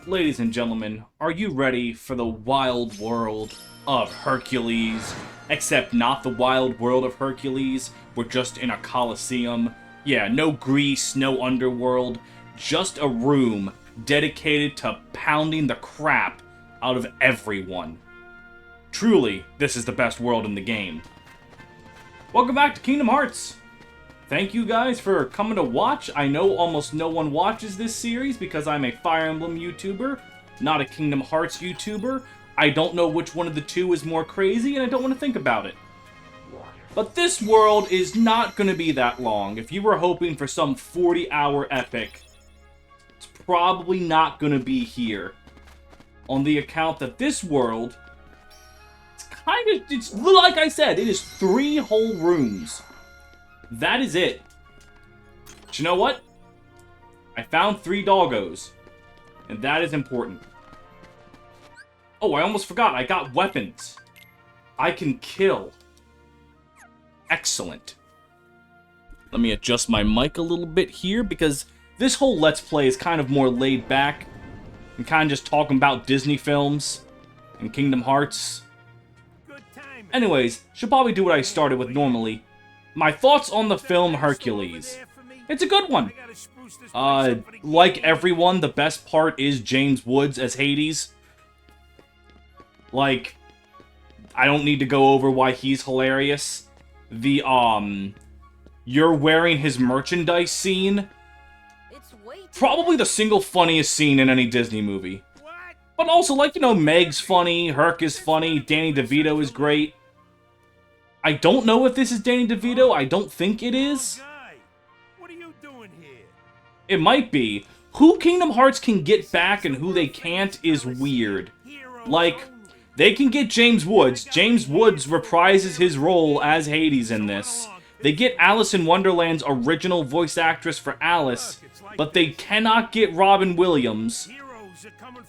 Ladies and gentlemen, are you ready for the wild world of Hercules? Except not the wild world of Hercules. We're just in a Coliseum. Yeah, no Greece, no underworld. Just a room dedicated to pounding the crap out of everyone. Truly, this is the best world in the game. Welcome back to Kingdom Hearts. Thank you guys for coming to watch. I know almost no one watches this series because I'm a Fire Emblem YouTuber, not a Kingdom Hearts YouTuber. I don't know which one of the two is more crazy, and I don't want to think about it. But this world is not going to be that long. If you were hoping for some 40-hour epic, it's probably not going to be here. On the account that this world, it's like I said, it is 3 whole rooms. That is it. But you know what? I found 3 doggos. And that is important. Oh, I almost forgot. I got weapons. I can kill. Excellent. Let me adjust my mic a little bit here, because this whole Let's Play is kind of more laid back. And kind of just talking about Disney films and Kingdom Hearts. Anyways, should probably do what I started with normally. My thoughts on the film Hercules. It's a good one. Like everyone, the best part is James Woods as Hades. Like, I don't need to go over why he's hilarious. The, you're wearing his merchandise scene. Probably the single funniest scene in any Disney movie. But also, like, you know, Meg's funny, Herc is funny, Danny DeVito is great. I don't know if this is Danny DeVito. I don't think it is. What are you doing here? It might be. Who Kingdom Hearts can get back and who they can't is weird. Like, they can get James Woods. James Woods reprises his role as Hades in this. They get Alice in Wonderland's original voice actress for Alice, but they cannot get Robin Williams.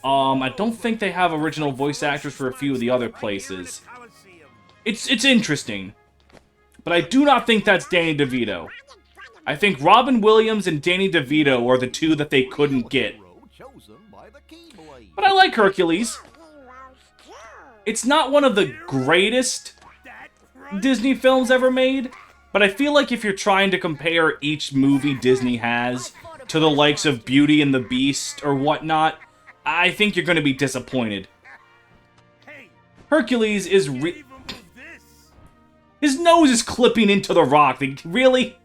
I don't think they have original voice actors for a few of the other places. It's interesting, but I do not think that's Danny DeVito. I think Robin Williams and Danny DeVito are the two that they couldn't get. But I like Hercules. It's not one of the greatest Disney films ever made, but I feel like if you're trying to compare each movie Disney has to the likes of Beauty and the Beast or whatnot, I think you're going to be disappointed. Hercules is his nose is clipping into the rock. Really?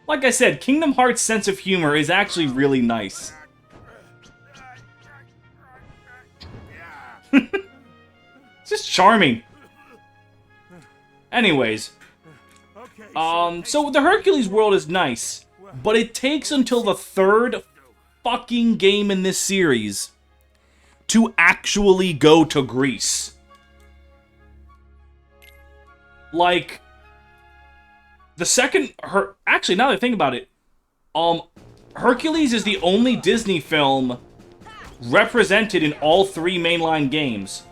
Like I said, Kingdom Hearts' sense of humor is actually really nice. It's just charming. Anyways. So the Hercules world is nice, but it takes until the 3rd fucking game in this series to actually go to Greece. Like, the second... Actually, now that I think about it, Hercules is the only Disney film represented in all 3 mainline games.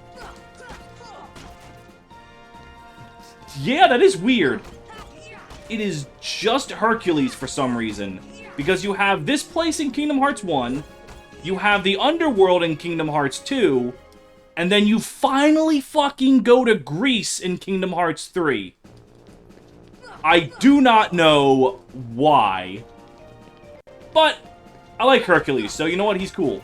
Yeah, that is weird. It is just Hercules for some reason. Because you have this place in Kingdom Hearts 1, you have the Underworld in Kingdom Hearts 2, and then you finally fucking go to Greece in Kingdom Hearts 3. I do not know why. But I like Hercules, so you know what? He's cool.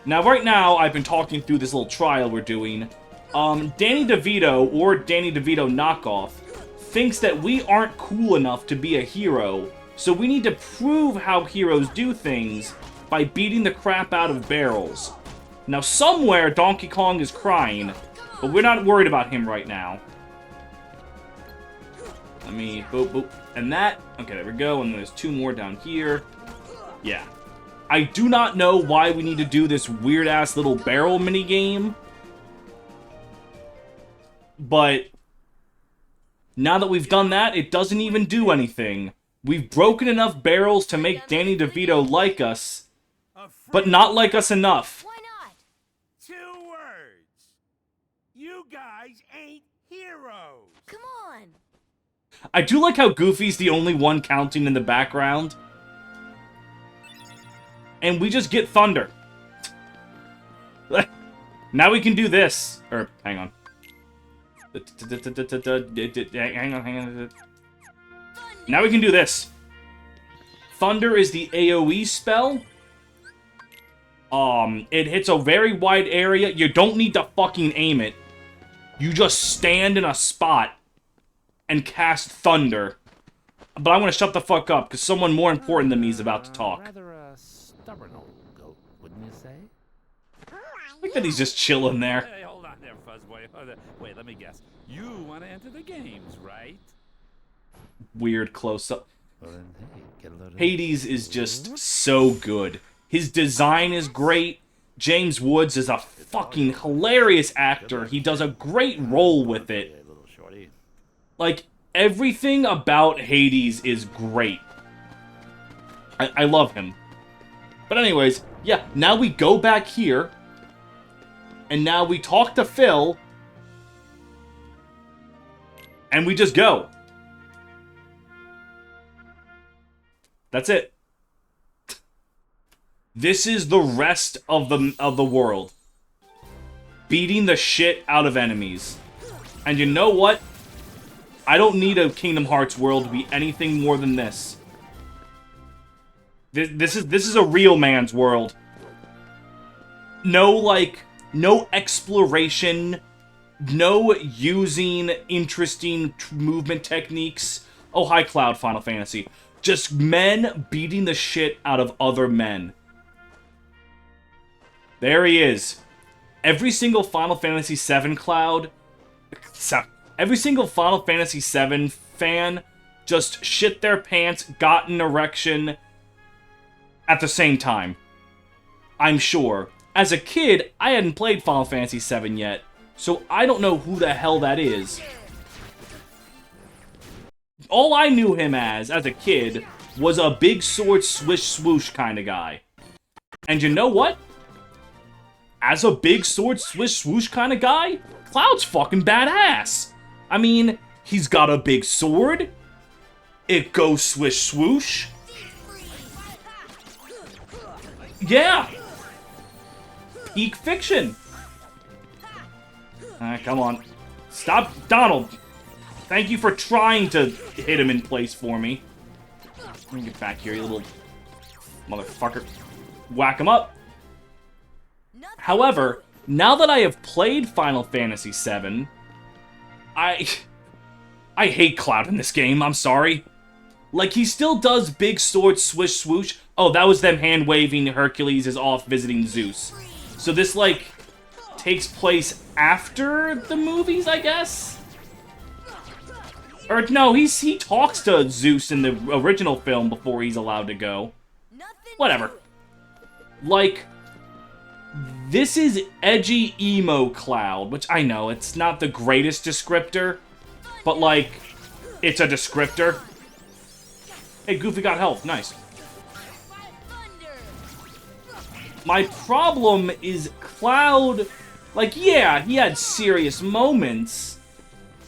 Now, right now, I've been talking through this little trial we're doing. Danny DeVito, or Danny DeVito knockoff, thinks that we aren't cool enough to be a hero, so we need to prove how heroes do things by beating the crap out of barrels. Now, somewhere, Donkey Kong is crying, but we're not worried about him right now. Let me... boop, boop. And that... Okay, there we go. And there's 2 more down here. Yeah. I do not know why we need to do this weird-ass little barrel minigame. But... now that we've done that, it doesn't even do anything. We've broken enough barrels to make Danny DeVito like us, but not like us enough. Why not? 2 words. You guys ain't heroes. Come on. I do like how Goofy's the only one counting in the background. and we just get thunder. Now we can do this. Or, hang on. Hang on. Now we can do this. Thunder is the AoE spell. It hits a very wide area. You don't need to fucking aim it. You just stand in a spot and cast thunder. But I want to shut the fuck up, because someone more important than me is about to talk. Rather a stubborn old goat, wouldn't you say? I think that he's just chilling there. Hey, hold on there, Fuzzboy. Wait, let me guess. You want to enter the games, right? Weird close-up. Well, then, hey, get a load of Hades is just so good. His design is great. James Woods is a fucking hilarious actor. He does a great role with it. little shorty. Like, everything about Hades is great. I love him. But anyways, yeah, now we go back here. And now we talk to Phil. And we just go. That's it. This is the rest of the world. Beating the shit out of enemies. And you know what? I don't need a Kingdom Hearts world to be anything more than this. This is a real man's world. No exploration, no using interesting movement techniques. Oh, hi, Cloud, Final Fantasy. Just men beating the shit out of other men. There he is. Every single Final Fantasy VII Cloud... Every single Final Fantasy VII fan just shit their pants, got an erection at the same time. I'm sure. As a kid, I hadn't played Final Fantasy VII yet, so I don't know who the hell that is. All I knew him as a kid, was a big sword swish swoosh kind of guy. And you know what? As a big sword swish swoosh kind of guy, Cloud's fucking badass. I mean, he's got a big sword. It goes swish swoosh. Yeah. Peak fiction. Come on. Stop, Donald. Thank you for trying to hit him in place for me. Let me get back here, you little motherfucker. Whack him up. However, now that I have played Final Fantasy VII, I hate Cloud in this game, I'm sorry. Like, he still does big sword swish swoosh. Oh, that was them hand-waving Hercules is off visiting Zeus. So this, like, takes place after the movies, I guess? Or, no, he talks to Zeus in the original film before he's allowed to go. Whatever. Like, this is edgy emo Cloud, which I know, it's not the greatest descriptor, but, like, it's a descriptor. Hey, Goofy got health. Nice. My problem is Cloud, like, yeah, he had serious moments,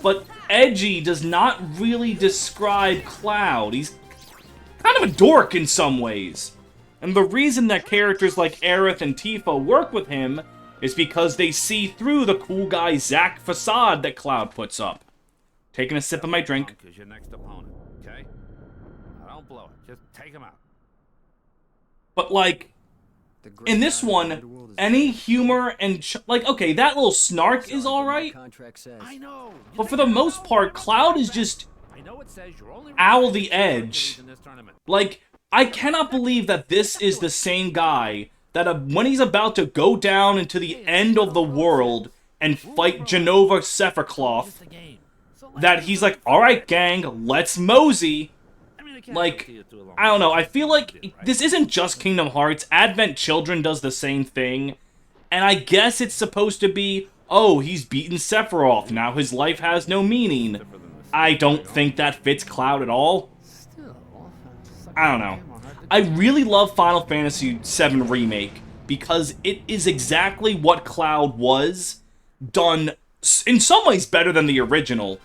but edgy does not really describe Cloud. He's kind of a dork in some ways. And the reason that characters like Aerith and Tifa work with him is because they see through the cool guy Zack facade that Cloud puts up. Taking a sip of my drink. Is your next opponent, okay? Now don't blow it. Just take him out. But, like, in this one, any humor and... like, okay, that little snark is alright. I know. But for the most part, Cloud is just... I know it says you're only Owl the Edge. Like, I cannot believe that this is the same guy that when he's about to go down into the end of the world and fight Genova Sephiroth, that he's like, alright gang, let's mosey. Like, I don't know, I feel like this isn't just Kingdom Hearts. Advent Children does the same thing. And I guess it's supposed to be, oh, he's beaten Sephiroth, now his life has no meaning. I don't think that fits Cloud at all. I don't know. I really love Final Fantasy VII Remake because it is exactly what Cloud was, done in some ways better than the original.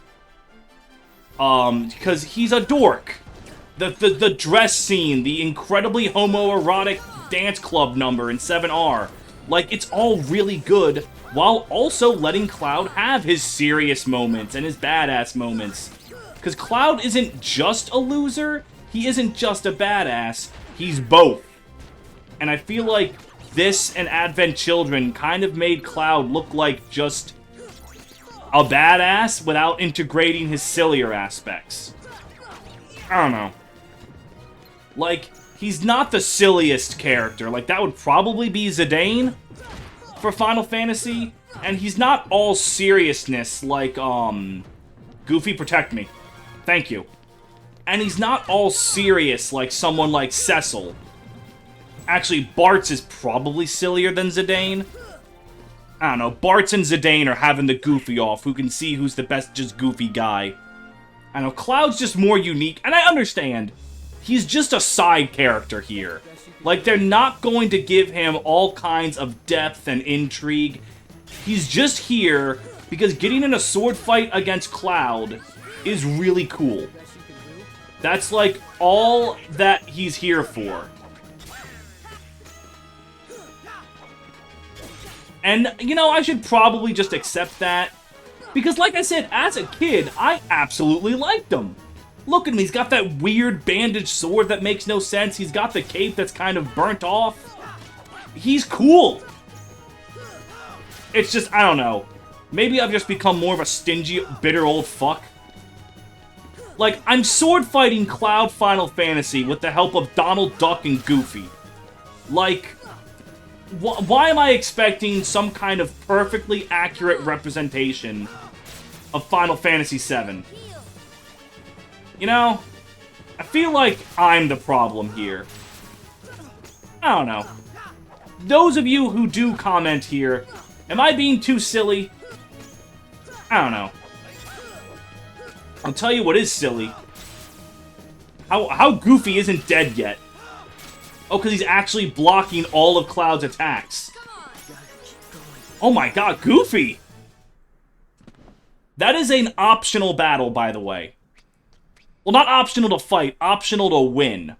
Because he's a dork. The dress scene, the incredibly homoerotic dance club number in 7R. Like, it's all really good, while also letting Cloud have his serious moments and his badass moments. Because Cloud isn't just a loser, he isn't just a badass, he's both. And I feel like this and Advent Children kind of made Cloud look like just a badass without integrating his sillier aspects. I don't know. Like, he's not the silliest character. Like, that would probably be Zidane for Final Fantasy. And he's not all seriousness like, Goofy, protect me. Thank you. And he's not all serious like someone like Cecil. Actually, Bartz is probably sillier than Zidane. I don't know, Bartz and Zidane are having the Goofy off. Who can see who's the best just Goofy guy. I know, Cloud's just more unique, and I understand. He's just a side character here. Like, they're not going to give him all kinds of depth and intrigue. He's just here because getting in a sword fight against Cloud is really cool. That's, like, all that he's here for. And, you know, I should probably just accept that. Because, like I said, as a kid, I absolutely liked him. Look at him, he's got that weird bandaged sword that makes no sense. He's got the cape that's kind of burnt off. He's cool. It's just, I don't know. Maybe I've just become more of a stingy, bitter old fuck. Like, I'm sword fighting Cloud Final Fantasy with the help of Donald Duck and Goofy. Like, why am I expecting some kind of perfectly accurate representation of Final Fantasy VII? You know, I feel like I'm the problem here. I don't know. Those of you who do comment here, am I being too silly? I don't know. I'll tell you what is silly. How Goofy isn't dead yet. Oh, because he's actually blocking all of Cloud's attacks. Oh my god, Goofy! That is an optional battle, by the way. Well, not optional to fight, optional to win.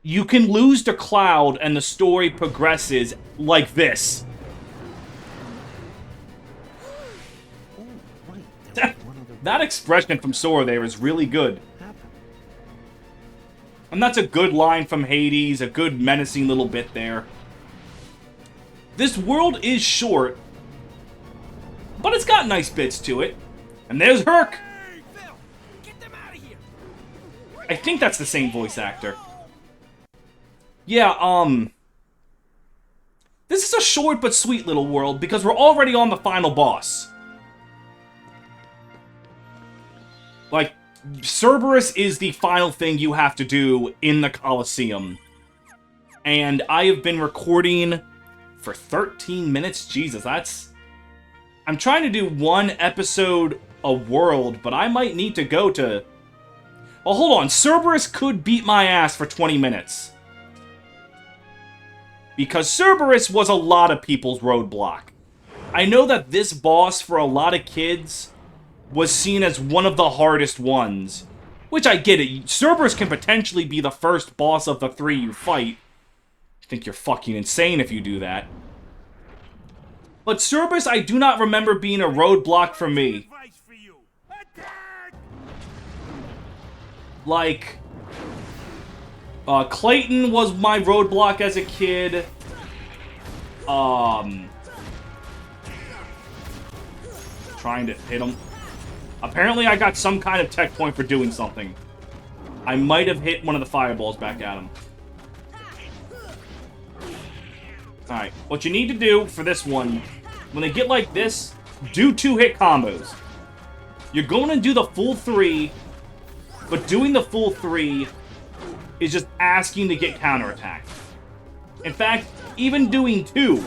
You can lose to Cloud and the story progresses like this. That expression from Sora there is really good. And that's a good line from Hades, a good menacing little bit there. This world is short, but it's got nice bits to it. And there's Herc! Hey, Phil! Get them out of here! I think that's the same voice actor. Yeah, this is a short but sweet little world because we're already on the final boss. Like, Cerberus is the final thing you have to do in the Coliseum. And I have been recording for 13 minutes. Jesus, that's... I'm trying to do one episode a world, but I might need to go to... Oh, hold on. Cerberus could beat my ass for 20 minutes. Because Cerberus was a lot of people's roadblock. I know that this boss, for a lot of kids, was seen as one of the hardest ones. Which I get it. Cerberus can potentially be the first boss of the three you fight. I think you're fucking insane if you do that. But Cerberus, I do not remember being a roadblock for me. Advice for you. Attack! Like, Clayton was my roadblock as a kid. Trying to hit him. Apparently I got some kind of tech point for doing something. I might have hit one of the fireballs back at him. Alright, what you need to do for this one, when they get like this, do 2-hit combos. You're going to do the full 3, but doing the full 3 is just asking to get counterattacked. In fact, even doing 2.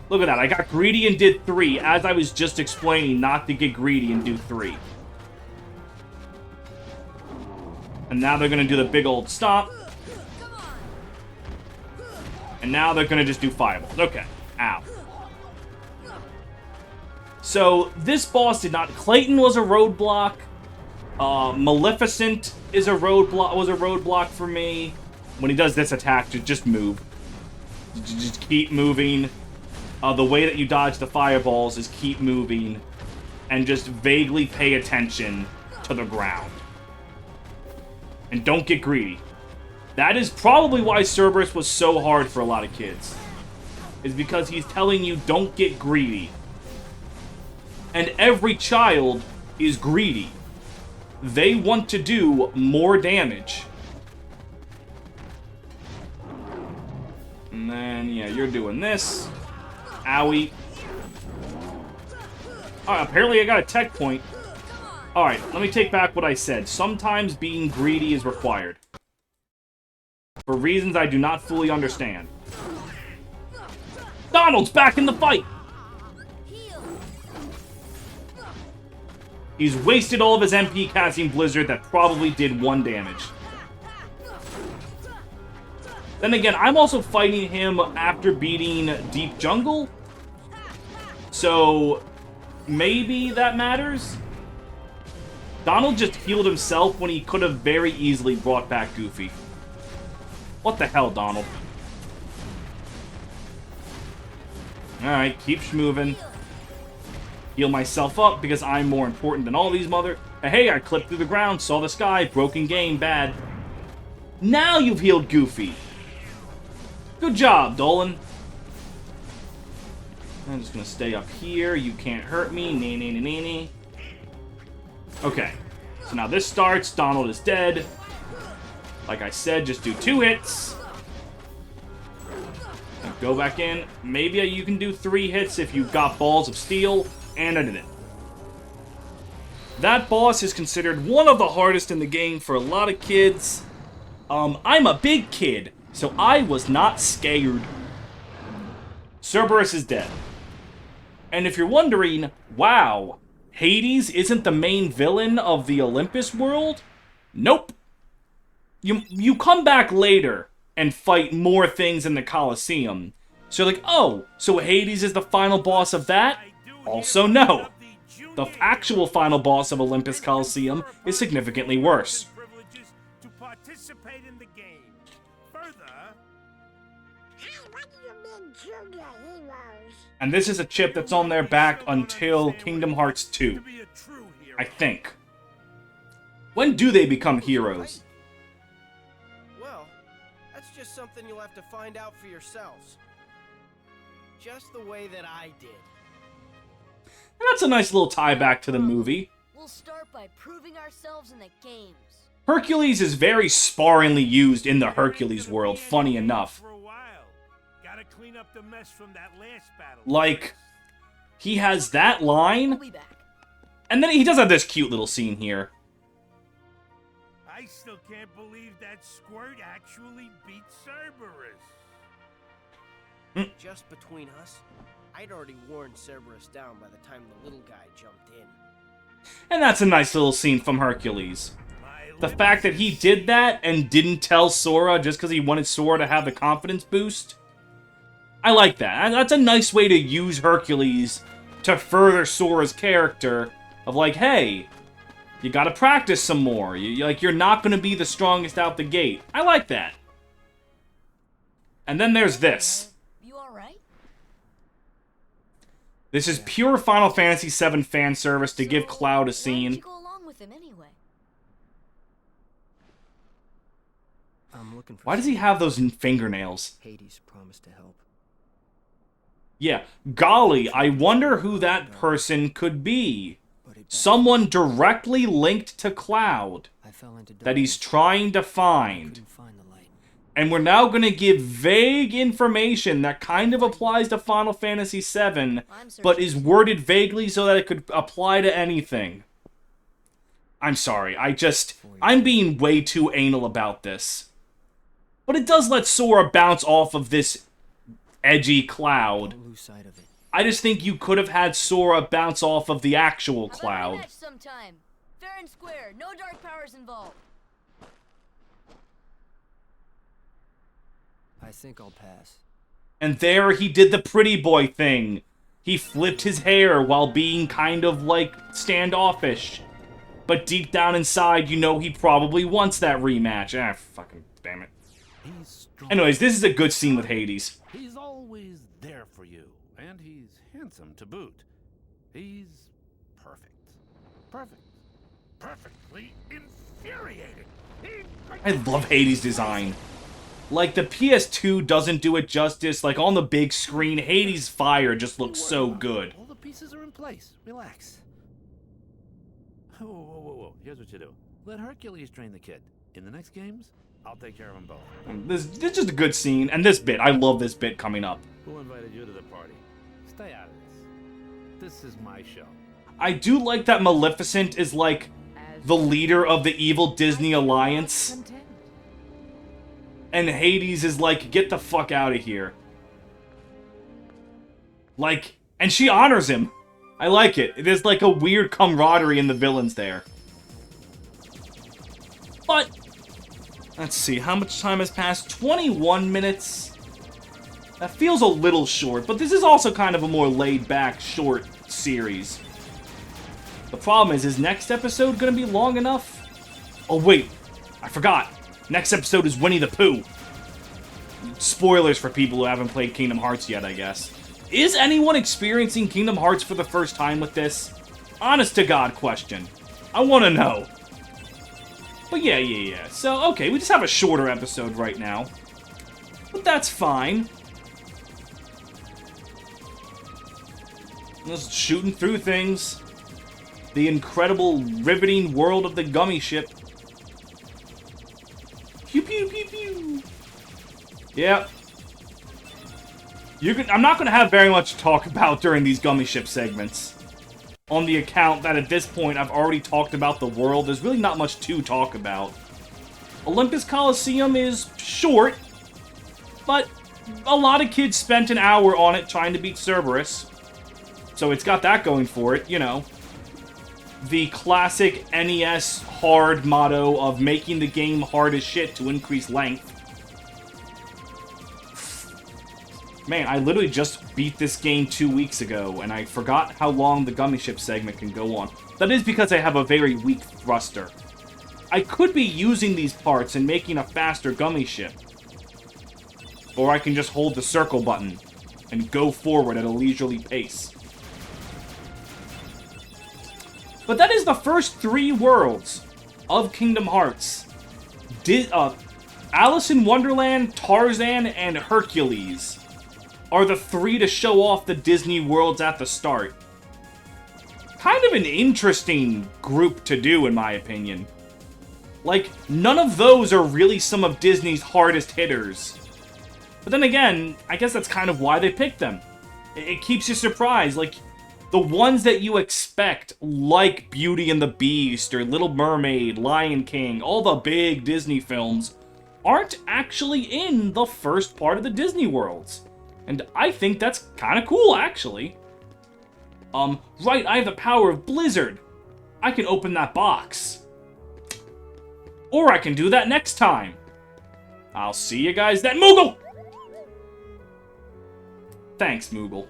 Look at that, I got greedy and did 3, as I was just explaining not to get greedy and do 3. And now they're going to do the big old stomp. And now they're going to just do fireballs. Okay, ow. So, this boss did not... Clayton was a roadblock. Maleficent is was a roadblock for me. when he does this attack, just move. Just keep moving. The way that you dodge the fireballs is keep moving. And just vaguely pay attention to the ground. And don't get greedy. That is probably why Cerberus was so hard for a lot of kids. Is because he's telling you don't get greedy. And every child is greedy. They want to do more damage. And then, yeah, you're doing this. Owie. Alright, apparently I got a tech point. Alright, let me take back what I said. Sometimes being greedy is required. For reasons I do not fully understand. Donald's back in the fight! He's wasted all of his MP casting Blizzard that probably did 1 damage. Then again, I'm also fighting him after beating Deep Jungle. So, maybe that matters? Donald just healed himself when he could have very easily brought back Goofy. What the hell, Donald? Alright, keep moving. Heal myself up because I'm more important than all these mother... Hey, I clipped through the ground, saw the sky, broken game, bad. Now you've healed Goofy. Good job, Dolan. I'm just gonna stay up here. You can't hurt me. Nee. Okay. So now this starts. Donald is dead. Like I said, just do 2 hits. And go back in. Maybe you can do 3 hits if you've got Balls of Steel. And I did it. That boss is considered one of the hardest in the game for a lot of kids. I'm a big kid, so I was not scared. Cerberus is dead. And if you're wondering, wow, Hades isn't the main villain of the Olympus world? Nope. You come back later and fight more things in the Coliseum. So you're like, oh, so Hades is the final boss of that? Also no. The actual final boss of Olympus Coliseum is significantly worse. And this is a chip that's on their back until Kingdom Hearts 2. I think. When do they become heroes? Well, that's just something you'll have to find out for yourselves. Just the way that I did. And that's a nice little tie back to the movie. We'll start by proving ourselves in the games. Hercules is very sparingly used in the Hercules world, funny enough. Like, he has that line, We'll be back. and then he does have this cute little scene here. I still can't believe that Squirt actually beat Cerberus. Just between us, I'd already worn Cerberus down by the time the little guy jumped in. And that's a nice little scene from Hercules. The fact that he did that and didn't tell Sora just because he wanted Sora to have the confidence boost. I like that. That's a nice way to use Hercules to further Sora's character of like, hey, you gotta practice some more. You're not gonna be the strongest out the gate. I like that. And then there's this. You alright? This is pure Final Fantasy VII fan service to give Cloud a Why scene. didn't you go along with him anyway? I'm looking for Why does he have those fingernails? Hades promised to help. Yeah, golly, I wonder who that person could be. Someone directly linked to Cloud I fell into that he's darkness. trying to find. Couldn't find the light. And we're now going to give vague information that kind of applies to Final Fantasy VII, but is worded vaguely so that it could apply to anything. I'm sorry, I'm being way too anal about this. But it does let Sora bounce off of this edgy Cloud. Don't lose sight of it. I just think you could have had Sora bounce off of the actual How about a Cloud. rematch sometime? Fair and square, no dark powers involved. I think I'll pass. And there he did the pretty boy thing. He flipped his hair while being kind of, like, standoffish. But deep down inside, you know he probably wants that rematch. Ah, fucking damn it. He's strong. Anyways, this is a good scene with Hades. He's always there for you, and he's handsome to boot. He's perfect. Perfect. Perfectly infuriating. I love Hades' design. Like, the PS2 doesn't do it justice. Like, on the big screen, Hades' fire just looks so good. All the pieces are in place. Relax. Whoa, whoa, whoa, whoa. Here's what you do. Let Hercules train the kid. In the next games, I'll take care of them both. This is just a good scene. And this bit, I love this bit coming up. Who invited you to the party? Stay out of this. This is my show. I do like that Maleficent is, like, the leader of the evil Disney Alliance. And Hades is like, get the fuck out of here. Like, and she honors him. I like it. There's like a weird camaraderie in the villains there. But, let's see, how much time has passed? 21 minutes? That feels a little short, but this is also kind of a more laid-back, short series. The problem is next episode gonna be long enough? Oh wait, I forgot. Next episode is Winnie the Pooh. Spoilers for people who haven't played Kingdom Hearts yet, I guess. Is anyone experiencing Kingdom Hearts for the first time with this? Honest to God question. I want to know. But yeah. So, okay, we just have a shorter episode right now. But that's fine. Just shooting through things. The incredible, riveting world of the gummy ship. Pew pew pew pew. Yep. I'm not going to have very much to talk about during these gummy ship segments. On the account that at this point I've already talked about the world, there's really not much to talk about. Olympus Coliseum is short, but a lot of kids spent an hour on it trying to beat Cerberus. So it's got that going for it, you know. The classic NES hard motto of making the game hard as shit to increase length. Man, I literally just beat this game 2 weeks ago, and I forgot how long the gummy ship segment can go on. That is because I have a very weak thruster. I could be using these parts and making a faster gummy ship. Or I can just hold the circle button and go forward at a leisurely pace. But that is the first 3 worlds of Kingdom Hearts. Alice in Wonderland, Tarzan, and Hercules are the 3 to show off the Disney worlds at the start. Kind of an interesting group to do, in my opinion. Like, none of those are really some of Disney's hardest hitters. But then again, I guess that's kind of why they picked them. It keeps you surprised, like, the ones that you expect, like Beauty and the Beast, or Little Mermaid, Lion King, all the big Disney films, aren't actually in the first part of the Disney worlds. And I think that's kind of cool, actually. Right, I have the power of Blizzard. I can open that box. Or I can do that next time. I'll see you guys then. Moogle! Thanks, Moogle.